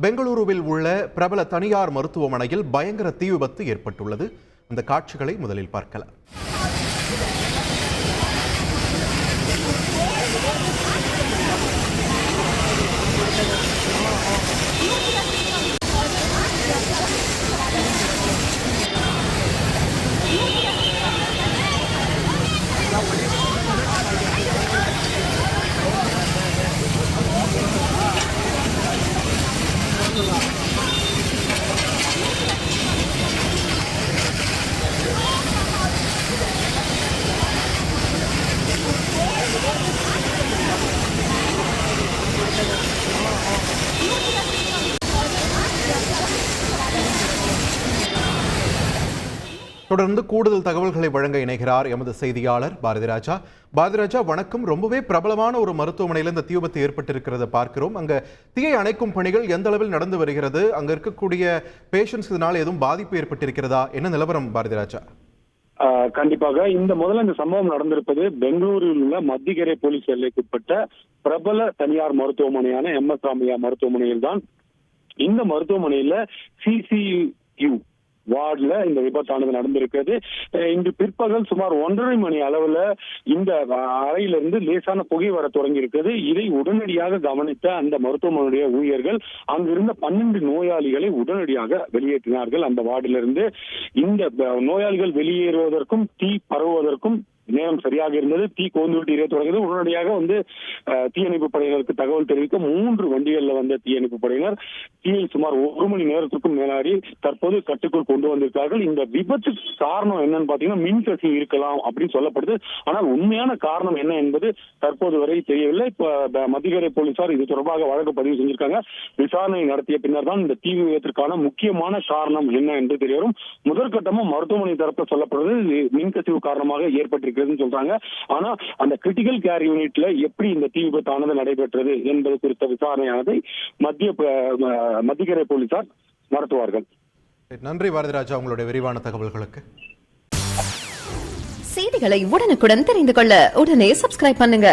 பெங்களூருவில் உள்ள பிரபல தனியார் மருத்துவமனையில் பயங்கர தீ விபத்து ஏற்பட்டுள்ளது. அந்த காட்சிகளை முதலில் பார்க்கலாம். தொடர்ந்து கூடுதல் தகவல்களை வழங்க இணைகிறார் எமது செய்தியாளர் பாரதிராஜா. பாரதிராஜா, வணக்கம். ரொம்பவே பிரபலமான ஒரு மருத்துவமனையில் இந்த தீ விபத்து ஏற்பட்டிருக்கிறத பார்க்கிறோம். அங்க தீயை அணைக்கும் பணிகள் எந்த அளவில் நடந்து வருகிறது? அங்க இருக்கக்கூடிய பேஷண்ட்ஸ் இதனால் எதுவும் பாதிப்பு ஏற்பட்டிருக்கிறதா? என்ன நிலவரம் பாரதிராஜா? கண்டிப்பாக முதல்ல இந்த சம்பவம் நடந்திருப்பது பெங்களூரில் உள்ள மத்திகரை போலீஸ் எல்லைக்குட்பட்ட பிரபல தனியார் மருத்துவமனையான MS ராமையா மருத்துவமனையில் தான். இந்த மருத்துவமனையில CCU வார்டுல இந்த விபத்தானது நடந்திருக்கிறது. இன்று பிற்பகல் சுமார் 1:30 மணி அளவுல இந்த அறையிலிருந்து லேசான புகை வர தொடங்கி இருக்கிறது. இதை உடனடியாக கவனித்த அந்த மருத்துவமனையுடைய ஊழியர்கள் அங்கிருந்த 12 நோயாளிகளை உடனடியாக வெளியேற்றினார்கள். அந்த வார்டிலிருந்து இந்த நோயாளிகள் வெளியேறுவதற்கும் தீ பரவுவதற்கும் நேரம் சரியாக இருந்தது. தீ கோந்துவிட்டு எரிய தொடங்கியது. உடனடியாக தீயணைப்பு படையினருக்கு தகவல் தெரிவிக்க 3 வண்டிகள்ல வந்த தீயணைப்பு படையினர் தீயை சுமார் 1 மணி நேரத்திற்கும் மேலாடி தற்போது கட்டுக்குள் கொண்டு வந்திருக்கார்கள். இந்த விபத்துக்கு காரணம் என்னன்னு பாத்தீங்கன்னா மின்கசிவு இருக்கலாம் அப்படின்னு சொல்லப்படுது. ஆனால் உண்மையான காரணம் என்ன என்பது தற்போது வரை தெரியவில்லை. இப்ப மத்திகரை போலீசார் இது தொடர்பாக வழக்கு பதிவு செஞ்சிருக்காங்க. விசாரணை நடத்திய பின்னர் தான் இந்த தீ விபத்திற்கான முக்கியமான காரணம் என்ன என்று தெரிய வரும். முதற்கட்டமா மருத்துவமனை தரப்பில் சொல்லப்படுறது மின்கசிவு காரணமாக ஏற்பட்டிருக்கிறது சொல்றாங்க. ஆனா அந்த கிரிட்டிக்கல் கேர் யூனிட்ல எப்படி இந்த தீ விபத்தானது நடைபெற்றது என்பது குறித்த விசாரணையானதை மத்திகரை போலீசார் நடத்துவார்கள். நன்றி பாரதிராஜா, உங்களுடைய விரிவான தகவல்களுக்கு. செய்திகளை உடனுக்குடன் தெரிந்து கொள்ள உடனே சப்ஸ்கிரைப் பண்ணுங்க.